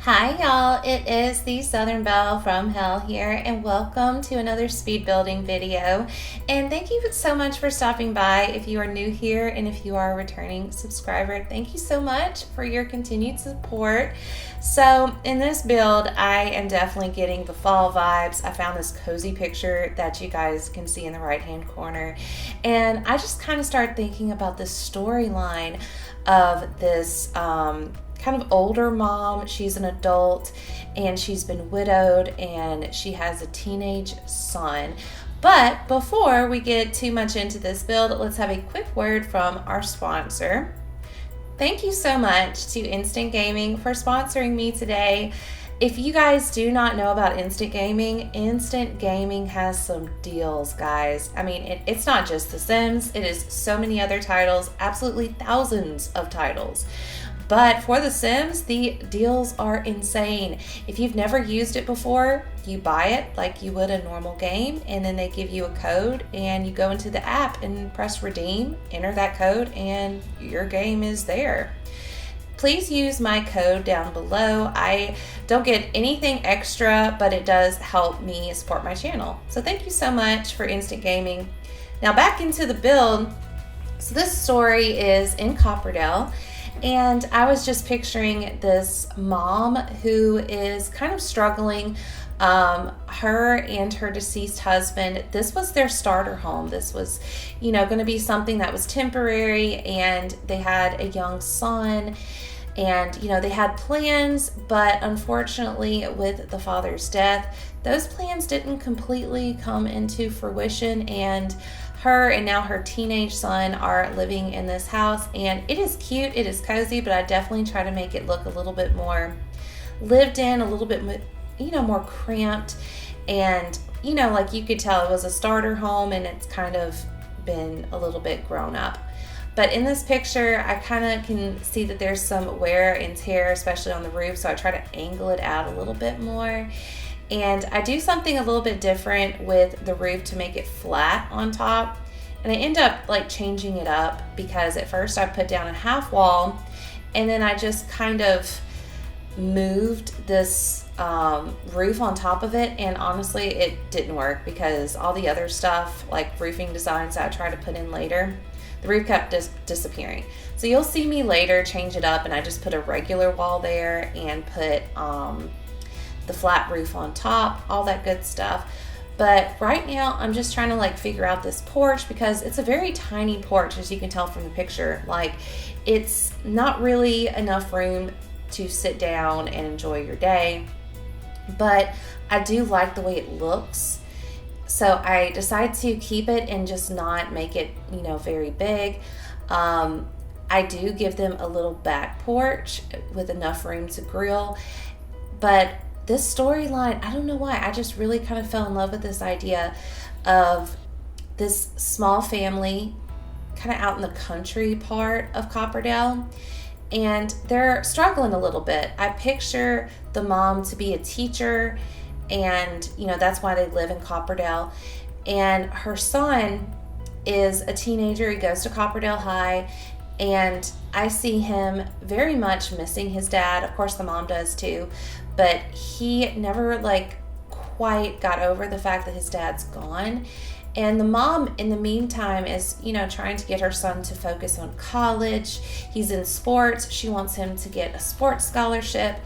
Hi y'all, it is the Southern Belle from Hell here, and welcome to another speed building video. And thank you so much for stopping by. If you are new here and if you are a returning subscriber, thank you so much for your continued support. So in this build, I am definitely getting the fall vibes. I found this cozy picture that you guys can see in the right hand corner, and I just kind of started thinking about this storyline of this kind of older mom. She's an adult and she's been widowed and she has a teenage son. But before we get too much into this build, let's have a quick word from our sponsor. Thank you so much to Instant Gaming for sponsoring me today. If you guys do not know about Instant Gaming has some deals, guys. I mean, it's not just The Sims, it is so many other titles, absolutely thousands of titles. But for The Sims, the deals are insane. If you've never used it before, you buy it like you would a normal game, and then they give you a code, and you go into the app and press redeem, enter that code, and your game is there. Please use my code down below. I don't get anything extra, but it does help me support my channel. So thank you so much for Instant Gaming. Now back into the build. So this story is in Copperdale. And I was just picturing this mom who is kind of struggling. Her and her deceased husband, this was their starter home. This was, going to be something that was temporary, and they had a young son, and, they had plans, but unfortunately with the father's death, those plans didn't completely come into fruition, and her and now her teenage son are living in this house, and it is cute, it is cozy, but I definitely try to make it look a little bit more lived in, a little bit, more cramped, and, like you could tell it was a starter home and it's kind of been a little bit grown up. But in this picture, I kind of can see that there's some wear and tear, especially on the roof, so I try to angle it out a little bit more. And I do something a little bit different with the roof to make it flat on top. And I end up changing it up, because at first I put down a half wall, and then I just kind of moved this roof on top of it. And honestly, it didn't work, because all the other stuff, like roofing designs that I tried to put in later, the roof kept disappearing. So you'll see me later change it up, and I just put a regular wall there and put the flat roof on top, all that good stuff. But right now I'm just trying to figure out this porch, because it's a very tiny porch, as you can tell from the picture. It's not really enough room to sit down and enjoy your day, but I do like the way it looks. So I decided to keep it and just not make it, very big. I do give them a little back porch with enough room to grill, but this storyline, I don't know why, I just really kind of fell in love with this idea of this small family kind of out in the country part of Copperdale, and they're struggling a little bit. I picture the mom to be a teacher, and that's why they live in Copperdale, and her son is a teenager. He goes to Copperdale High, and I see him very much missing his dad. Of course the mom does too, but he never quite got over the fact that his dad's gone. And the mom in the meantime is trying to get her son to focus on college. He's in sports. She wants him to get a sports scholarship.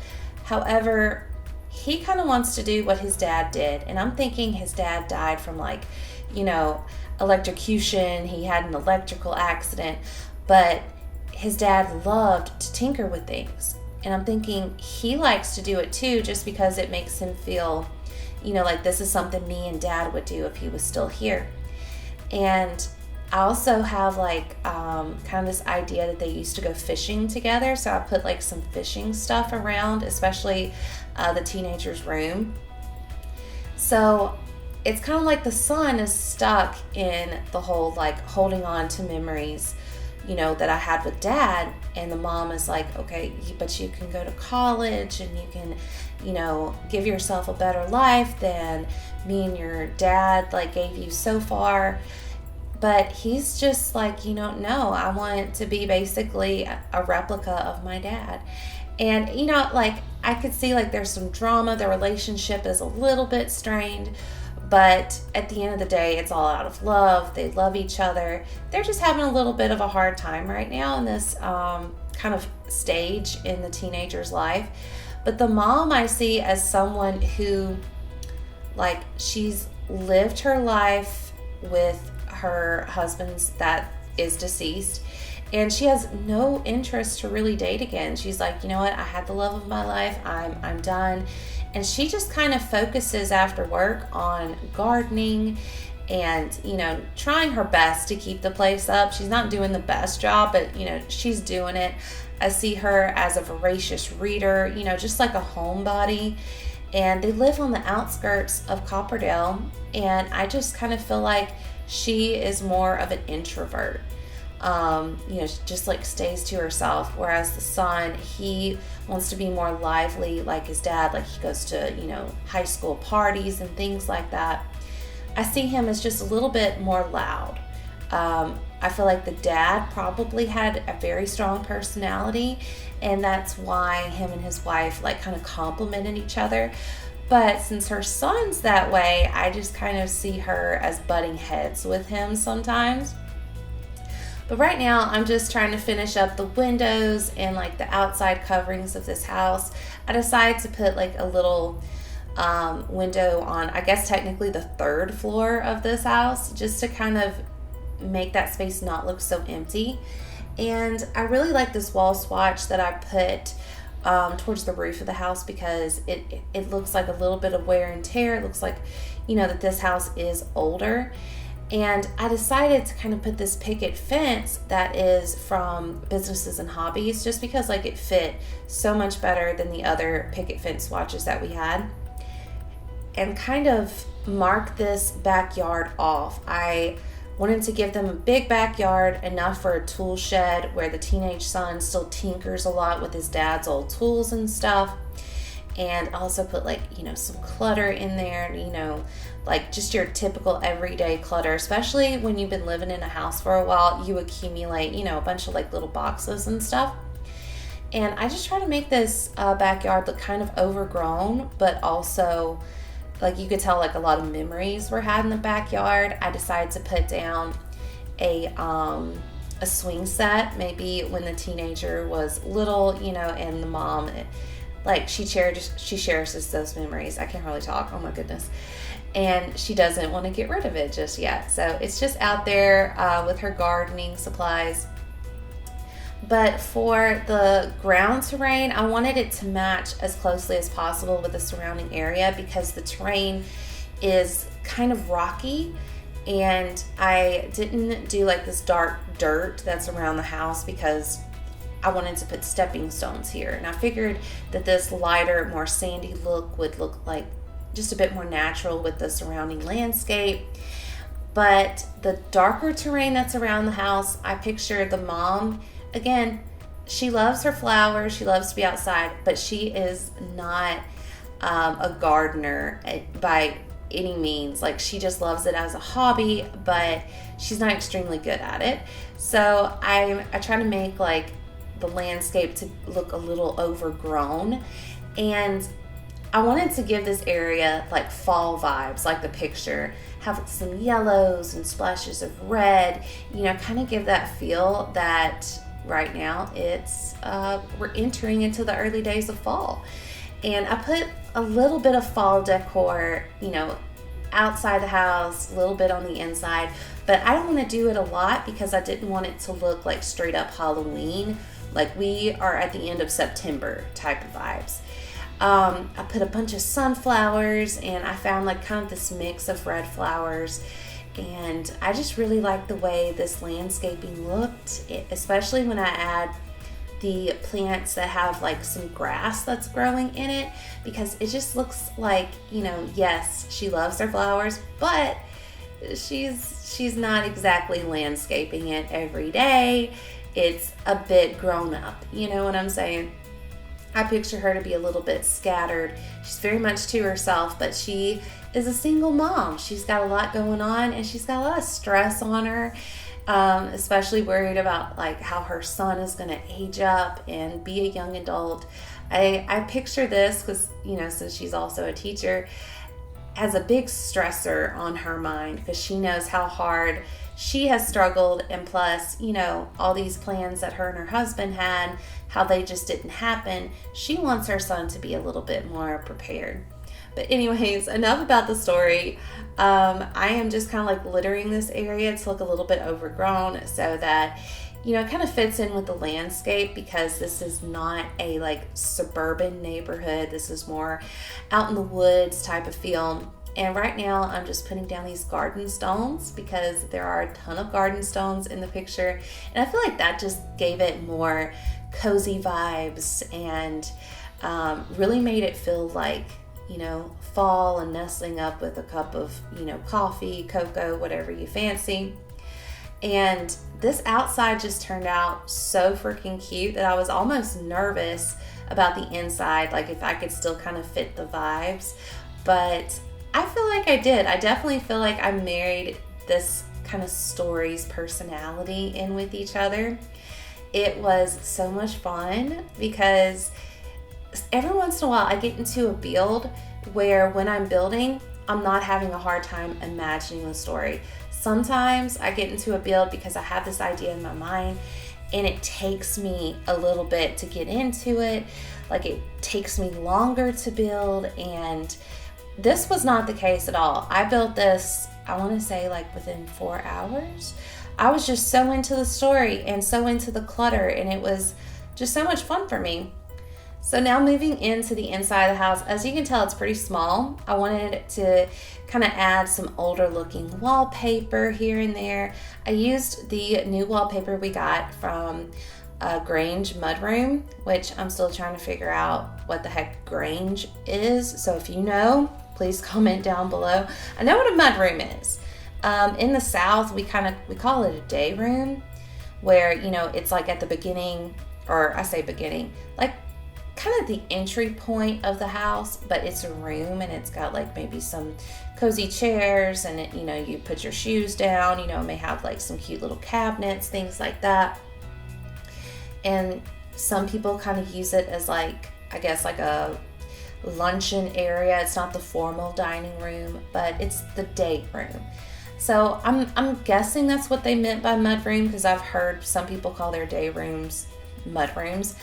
However, he kind of wants to do what his dad did, and I'm thinking his dad died from electrocution. He had an electrical accident, but his dad loved to tinker with things. And I'm thinking he likes to do it too, just because it makes him feel, this is something me and dad would do if he was still here. And I also have kind of this idea that they used to go fishing together. So I put some fishing stuff around, especially the teenager's room. So it's kind of like the son is stuck in the whole holding on to memories that I had with dad, and the mom is okay, but you can go to college and you can, give yourself a better life than me and your dad gave you so far. But he's just no, I want to be basically a replica of my dad. And I could see like there's some drama. The relationship is a little bit strained, but at the end of the day, it's all out of love. They love each other. They're just having a little bit of a hard time right now in this kind of stage in the teenager's life. But the mom I see as someone who, like, she's lived her life with her husband's that is deceased, and she has no interest to really date again. She's like, you know what, I had the love of my life, I'm done. And she just kind of focuses after work on gardening and, you know, trying her best to keep the place up. She's not doing the best job, but, you know, she's doing it. I see her as a voracious reader, you know, just like a homebody. And they live on the outskirts of Copperdale, and I just kind of feel like she is more of an introvert. You know, just like stays to herself, whereas the son, he wants to be more lively like his dad. Like, he goes to, you know, high school parties and things like that. I see him as just a little bit more loud. I feel like the dad probably had a very strong personality, and that's why him and his wife like kind of complemented each other. But since her son's that way, I just kind of see her as butting heads with him sometimes. But right now, I'm just trying to finish up the windows and like the outside coverings of this house. I decided to put like a little window on, I guess technically the third floor of this house, just to kind of make that space not look so empty. And I really like this wall swatch that I put towards the roof of the house, because it looks like a little bit of wear and tear. It looks like, you know, that this house is older. And I decided to kind of put this picket fence that is from Businesses and Hobbies, just because like it fit so much better than the other picket fence swatches that we had, and kind of mark this backyard off. I wanted to give them a big backyard, enough for a tool shed where the teenage son still tinkers a lot with his dad's old tools and stuff. And also put like, you know, some clutter in there, you know, like just your typical everyday clutter, especially when you've been living in a house for a while, you accumulate, you know, a bunch of like little boxes and stuff. And I just try to make this backyard look kind of overgrown, but also like you could tell like a lot of memories were had in the backyard. I decided to put down a swing set, maybe when the teenager was little, you know, and the mom, like she cherishes those memories. I can't really talk, oh my goodness. And she doesn't want to get rid of it just yet. So it's just out there with her gardening supplies. But for the ground terrain, I wanted it to match as closely as possible with the surrounding area, because the terrain is kind of rocky, and I didn't do like this dark dirt that's around the house because I wanted to put stepping stones here. And I figured that this lighter, more sandy look would look like just a bit more natural with the surrounding landscape. But the darker terrain that's around the house, I picture the mom. Again, she loves her flowers, she loves to be outside, but she is not a gardener by any means. Like, she just loves it as a hobby, but she's not extremely good at it. So I try to make like the landscape to look a little overgrown, and I wanted to give this area like fall vibes, like the picture, have some yellows and splashes of red, you know, kind of give that feel that right now it's we're entering into the early days of fall. And I put a little bit of fall decor, you know, outside the house, a little bit on the inside, but I don't want to do it a lot because I didn't want it to look like straight up Halloween, like we are at the end of September type of vibes. I put a bunch of sunflowers, and I found like kind of this mix of red flowers. And I just really like the way this landscaping looked, especially when I add the plants that have like some grass that's growing in it, because it just looks like, you know, yes, she loves her flowers, but she's not exactly landscaping it every day. It's a bit grown up, you know what I'm saying? I picture her to be a little bit scattered. She's very much to herself, but she is a single mom. She's got a lot going on, and she's got a lot of stress on her. especially worried about like how her son is going to age up and be a young adult. I picture this because, you know, since she's also a teacher, as a big stressor on her mind, because she knows how hard she has struggled, and plus, you know, all these plans that her and her husband had, how they just didn't happen. She wants her son to be a little bit more prepared. But anyways, enough about the story. I am just kind of like littering this area to look a little bit overgrown so that, you know, it kind of fits in with the landscape, because this is not a like suburban neighborhood. This is more out in the woods type of feel. And right now I'm just putting down these garden stones because there are a ton of garden stones in the picture. And I feel like that just gave it more cozy vibes and really made it feel like, you know, fall and nestling up with a cup of, you know, coffee, cocoa, whatever you fancy. And this outside just turned out so freaking cute that I was almost nervous about the inside, like if I could still kind of fit the vibes. But I feel like I did. I definitely feel like I married this kind of story's personality in with each other. It was so much fun because every once in a while I get into a build where when I'm building, I'm not having a hard time imagining the story. Sometimes I get into a build because I have this idea in my mind and it takes me a little bit to get into it. Like it takes me longer to build, and this was not the case at all. I built this, I want to say like within 4 hours. I was just so into the story and so into the clutter, and it was just so much fun for me. So now moving into the inside of the house, as you can tell, it's pretty small. I wanted to kind of add some older looking wallpaper here and there. I used the new wallpaper we got from Grange Mudroom, which I'm still trying to figure out what the heck Grange is. So if you know, please comment down below. I know what a mudroom is. In the South, we call it a day room, where, you know, it's like at the beginning, or I say beginning, like kind of the entry point of the house, but it's a room and it's got like maybe some cozy chairs, and it, you know, you put your shoes down, you know, it may have like some cute little cabinets, things like that. And some people kind of use it as like, I guess like a luncheon area. It's not the formal dining room, but it's the day room. So I'm guessing that's what they meant by mudroom, because I've heard some people call their day rooms mudrooms.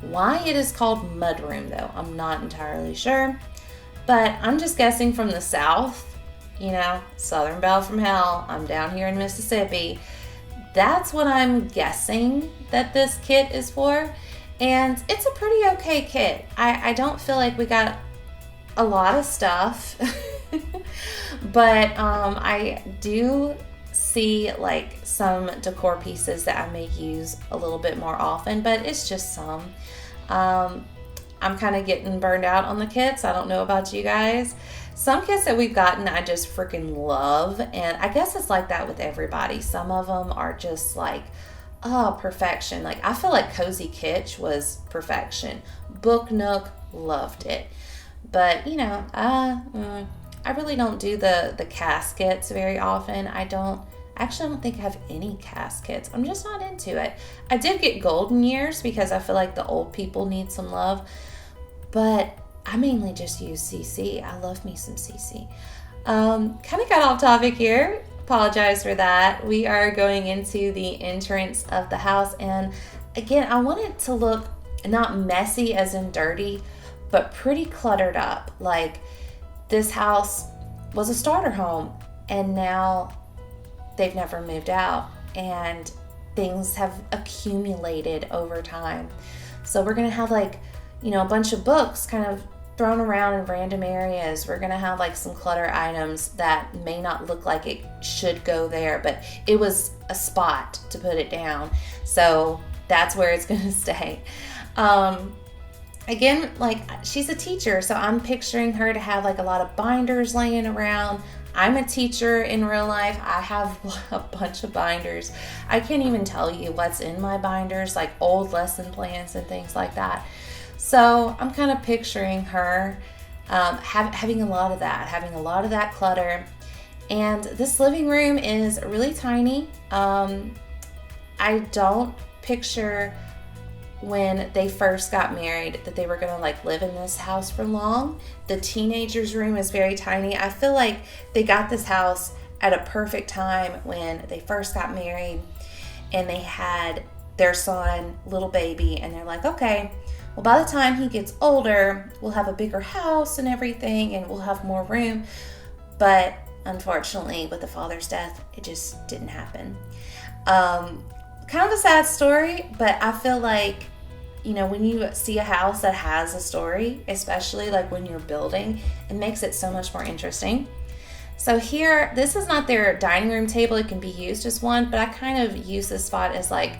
Why it is called mudroom though, I'm not entirely sure, but I'm just guessing from the South, you know, Southern Belle from Hell. I'm down here in Mississippi. That's what I'm guessing that this kit is for, and it's a pretty okay kit. I don't feel like we got a lot of stuff, but I do see like some decor pieces that I may use a little bit more often, but it's just some. I'm kind of getting burned out on the kits. I don't know about you guys. Some kits that we've gotten I just freaking love, and I guess it's like that with everybody. Some of them are just like, oh, perfection. Like I feel like Cozy Kitsch was perfection. Book Nook, loved it. But you know, I really don't do the caskets very often. I don't think I have any caskets. I'm just not into it. I did get golden years because I feel like the old people need some love, but I mainly just use CC. I love me some CC. Kind of got off topic here. Apologize for that. We are going into the entrance of the house, and again, I want it to look not messy as in dirty, but pretty cluttered up. Like this house was a starter home, and now they've never moved out, and things have accumulated over time. So we're gonna have like, you know, a bunch of books kind of thrown around in random areas. We're gonna have like some clutter items that may not look like it should go there, but it was a spot to put it down. So that's where it's gonna stay. Again, like she's a teacher, so I'm picturing her to have like a lot of binders laying around. I'm a teacher in real life. I have a bunch of binders. I can't even tell you what's in my binders, like old lesson plans and things like that. So I'm kind of picturing her having a lot of that clutter. And this living room is really tiny. I don't picture when they first got married that they were gonna like live in this house for long. The teenager's room is very tiny. I feel like they got this house at a perfect time when they first got married and they had their son, little baby, and they're like, okay, well, by the time he gets older, we'll have a bigger house and everything, and we'll have more room. But unfortunately, with the father's death, it just didn't happen. Kind of a sad story, but I feel like, you know, when you see a house that has a story, especially like when you're building, it makes it so much more interesting. So here, this is not their dining room table. It can be used as one, but I kind of use this spot as like,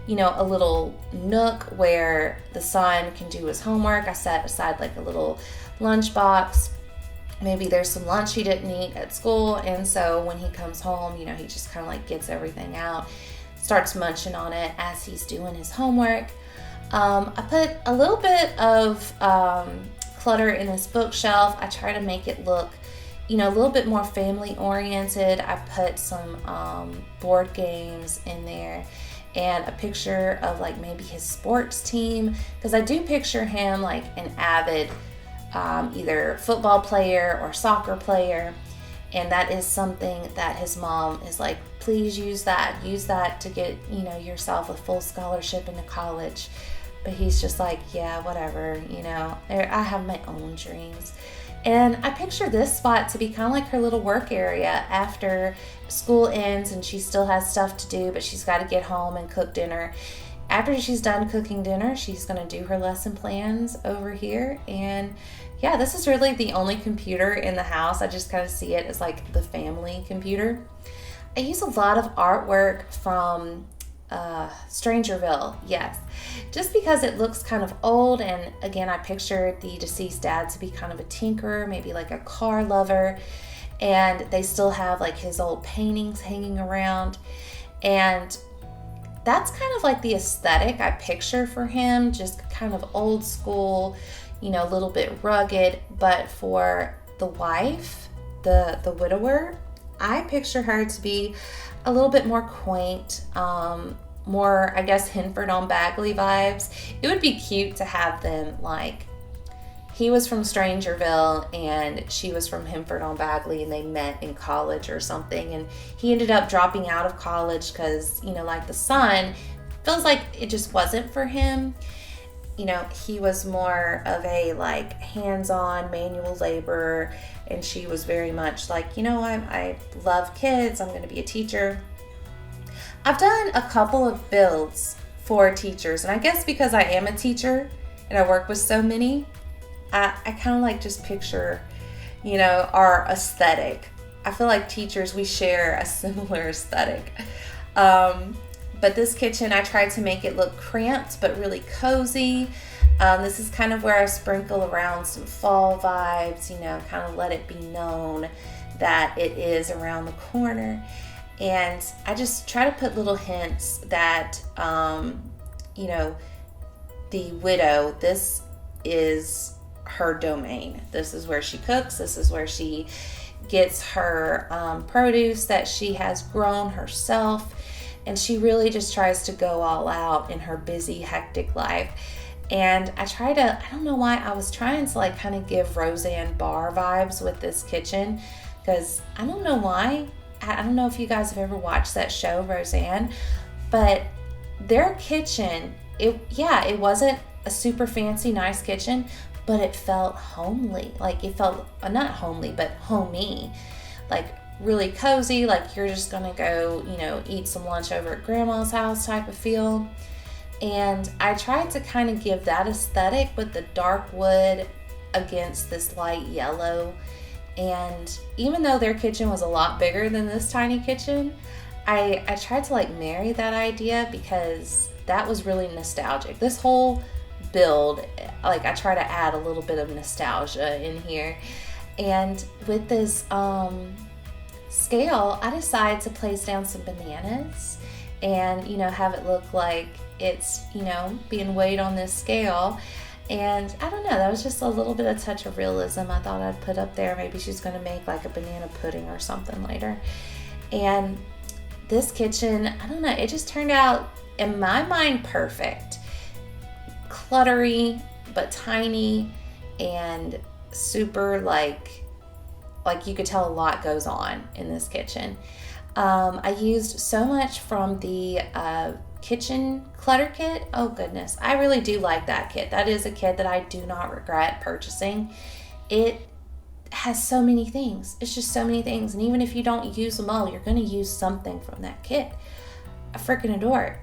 you know, a little nook where the son can do his homework. I set aside like a little lunch box. Maybe there's some lunch he didn't eat at school, and so when he comes home, you know, he just kind of like gets everything out, starts munching on it as he's doing his homework. I put a little bit of clutter in this bookshelf. I try to make it look, you know, a little bit more family oriented. I put some board games in there and a picture of like maybe his sports team, because I do picture him like an avid either football player or soccer player, and that is something that his mom is like, please use that to get, you know, yourself a full scholarship into college. But he's just like, yeah, whatever, you know, I have my own dreams. And I picture this spot to be kind of like her little work area after school ends and she still has stuff to do, but she's got to get home and cook dinner. After she's done cooking dinner, she's going to do her lesson plans over here. And yeah, this is really the only computer in the house. I just kind of see it as like the family computer. I use a lot of artwork from Strangerville, yes, just because it looks kind of old, and again, I pictured the deceased dad to be kind of a tinkerer, maybe like a car lover, and they still have like his old paintings hanging around, and that's kind of like the aesthetic I picture for him, just kind of old school, you know, a little bit rugged. But for the wife, the widower, I picture her to be a little bit more quaint, more, I guess, Henford on Bagley vibes. It would be cute to have them like, he was from Strangerville and she was from Henford on Bagley, and they met in college or something, and he ended up dropping out of college because, you know, like the son feels like it just wasn't for him. You know, he was more of a like hands-on manual labor, and she was very much like, you know, I love kids, I'm going to be a teacher. I've done a couple of builds for teachers, and I guess because I am a teacher and I work with so many, I kind of like just picture, you know, our aesthetic. I feel like teachers, we share a similar aesthetic. But this kitchen, I tried to make it look cramped but really cozy. This is kind of where I sprinkle around some fall vibes, you know, kind of let it be known that it is around the corner. And I just try to put little hints that, you know, the widow, this is her domain. This is where she cooks. This is where she gets her produce that she has grown herself. And she really just tries to go all out in her busy, hectic life. And I don't know why, I was trying to like kind of give Roseanne Barr vibes with this kitchen, because I don't know why. I don't know if you guys have ever watched that show, Roseanne, but their kitchen, it wasn't a super fancy, nice kitchen, but it felt homely. Like it felt, not homely, but homey. Like really cozy, like you're just gonna go, you know, eat some lunch over at grandma's house type of feel. And I tried to kind of give that aesthetic with the dark wood against this light yellow. And even though their kitchen was a lot bigger than this tiny kitchen, I tried to like marry that idea, because that was really nostalgic. This whole build, like I try to add a little bit of nostalgia in here. And with this scale, I decided to place down some bananas and, you know, have it look like it's, you know, being weighed on this scale. And I don't know, that was just a little bit of touch of realism I thought I'd put up there. Maybe she's going to make like a banana pudding or something later. And this kitchen, I don't know, it just turned out, in my mind, perfect. Cluttery, but tiny, and super like you could tell a lot goes on in this kitchen. I used so much from the kitchen clutter kit. Oh goodness, I really do like that kit. That is a kit that I do not regret purchasing. It has so many things. It's just so many things, and even if you don't use them all, you're going to use something from that kit. I freaking adore it.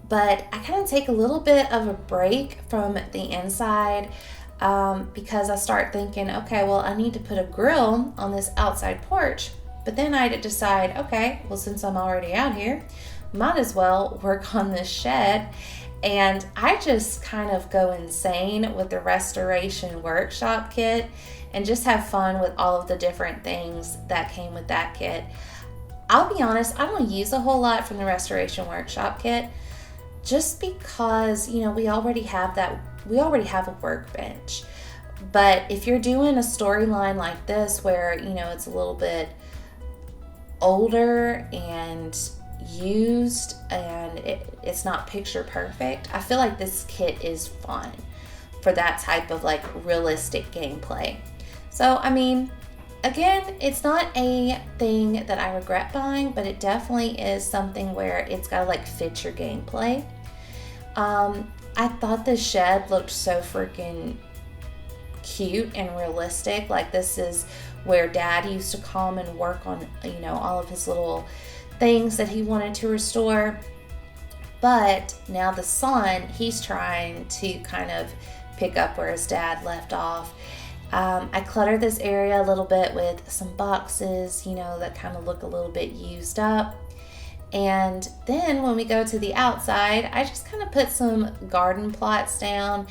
But I kind of take a little bit of a break from the inside because I start thinking, okay, well, I need to put a grill on this outside porch. But then I decide, okay, well, since I'm already out here, might as well work on this shed. And I just kind of go insane with the restoration workshop kit and just have fun with all of the different things that came with that kit. I'll be honest, I don't use a whole lot from the restoration workshop kit just because, you know, we already have a workbench. But if you're doing a storyline like this where, you know, it's a little bit older and used and it's not picture perfect, I feel like this kit is fun for that type of like realistic gameplay. So I mean, again, it's not a thing that I regret buying, but it definitely is something where it's got to like fit your gameplay. I thought the shed looked so freaking cute and realistic. Like, this is where Dad used to come and work on, you know, all of his little things that he wanted to restore. But now the son, he's trying to kind of pick up where his dad left off. I cluttered this area a little bit with some boxes, you know, that kind of look a little bit used up. And then when we go to the outside, I just kind of put some garden plots down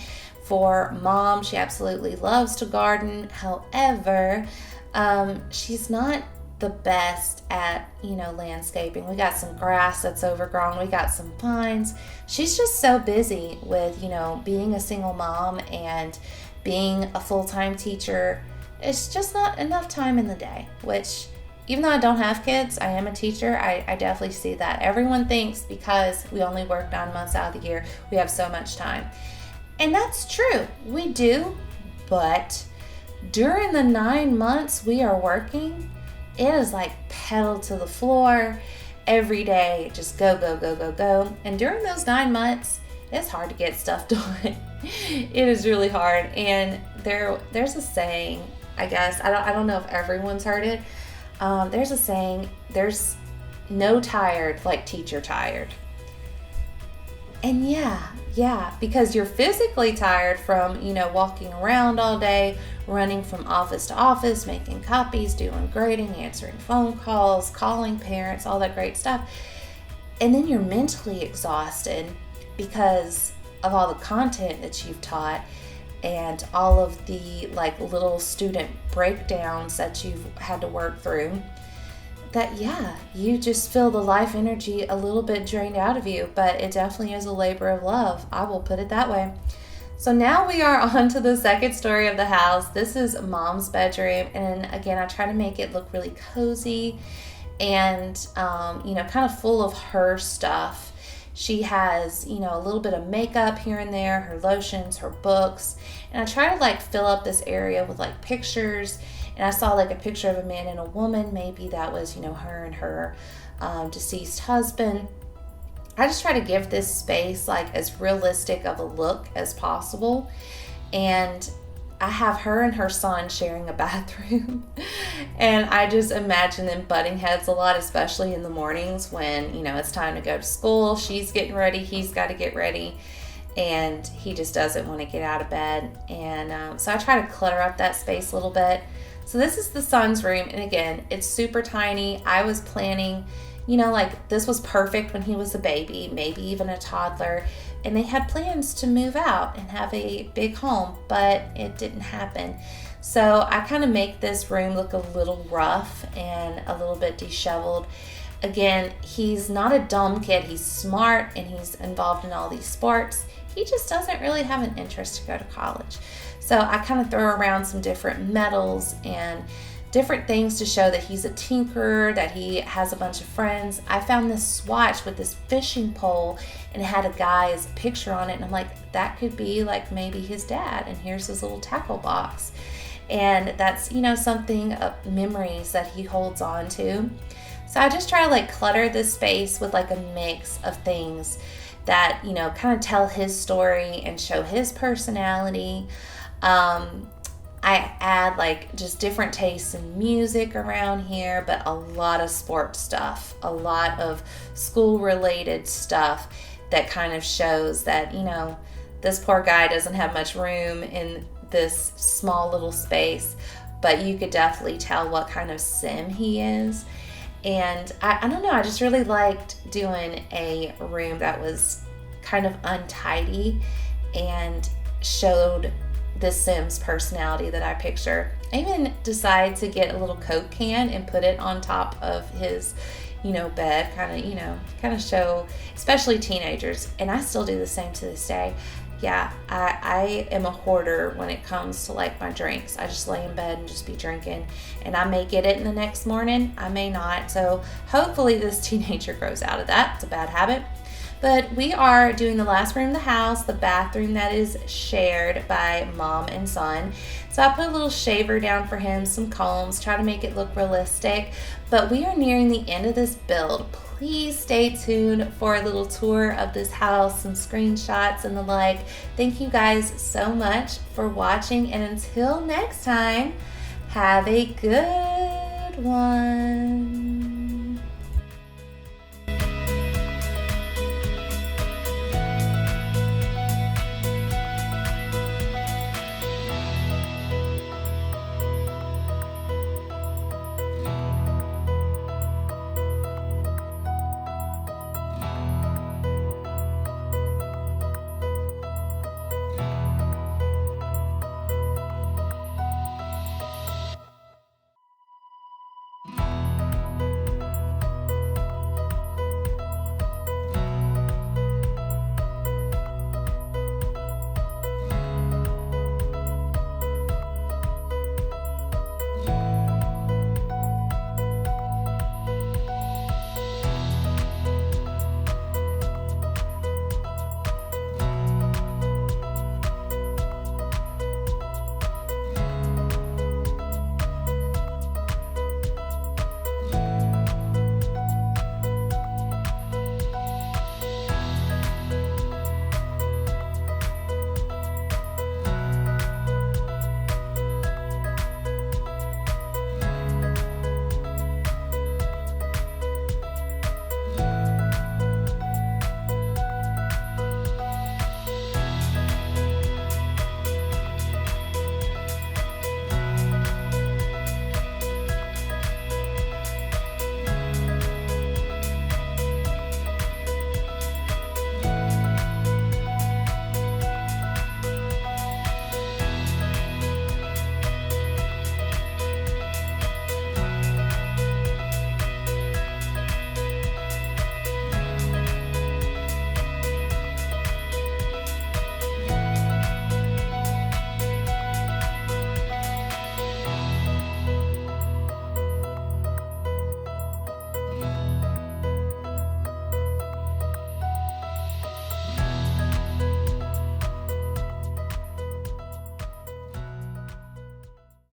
for Mom. She absolutely loves to garden. However, she's not the best at, you know, landscaping. We got some grass that's overgrown. We got some pines. She's just so busy with, you know, being a single mom and being a full-time teacher. It's just not enough time in the day, which, even though I don't have kids, I am a teacher. I definitely see that. Everyone thinks because we only work 9 months out of the year, we have so much time. And that's true. We do. But during the 9 months we are working, it is like pedal to the floor every day. Just go, go, go, go, go. And during those 9 months, it's hard to get stuff done. It is really hard. And there's a saying, I guess, I don't know if everyone's heard it. There's a saying, there's no tired like teacher tired. And yeah, because you're physically tired from, you know, walking around all day, running from office to office, making copies, doing grading, answering phone calls, calling parents, all that great stuff. And then you're mentally exhausted because of all the content that you've taught and all of the like little student breakdowns that you've had to work through, that you just feel the life energy a little bit drained out of you. But it definitely is a labor of love, I will put it that way. So now we are on to the second story of the house. This is Mom's bedroom, and again, I try to make it look really cozy and you know, kind of full of her stuff. She has, you know, a little bit of makeup here and there, her lotions, her books. And I try to like fill up this area with like pictures. And I saw like a picture of a man and a woman. Maybe that was, you know, her and her deceased husband. I just try to give this space like as realistic of a look as possible. And I have her and her son sharing a bathroom. And I just imagine them butting heads a lot, especially in the mornings when, you know, it's time to go to school. She's getting ready. He's got to get ready. And he just doesn't want to get out of bed. And so I try to clutter up that space a little bit. So this is the son's room. And again, it's super tiny. I was planning, you know, like this was perfect when he was a baby, maybe even a toddler. And they had plans to move out and have a big home, but it didn't happen. So I kind of make this room look a little rough and a little bit disheveled. Again, he's not a dumb kid. He's smart and he's involved in all these sports. he just doesn't really have an interest to go to college. So I kind of throw around some different medals and different things to show that he's a tinkerer, that he has a bunch of friends. I found this swatch with this fishing pole and it had a guy's picture on it, and I'm like, that could be like maybe his dad, and here's his little tackle box. And that's, you know, something of memories that he holds on to. So I just try to like clutter this space with like a mix of things that, you know, kind of tell his story and show his personality. I add like just different tastes in music around here, but a lot of sports stuff, a lot of school related stuff that kind of shows that, you know, this poor guy doesn't have much room in this small little space, but you could definitely tell what kind of sim he is. And I don't know, I just really liked doing a room that was kind of untidy and showed the Sim's personality that I picture. I even decided to get a little Coke can and put it on top of his, you know, bed, kind of show, especially teenagers. And I still do the same to this day. Yeah, I am a hoarder when it comes to like my drinks. I just lay in bed and just be drinking, and I may get it in the next morning, I may not. So hopefully this teenager grows out of that. It's a bad habit. But we are doing the last room of the house, the bathroom that is shared by mom and son. So I put a little shaver down for him, some combs, try to make it look realistic. But we are nearing the end of this build. Please stay tuned for a little tour of this house, some screenshots and the like. Thank you guys so much for watching, and until next time, have a good one.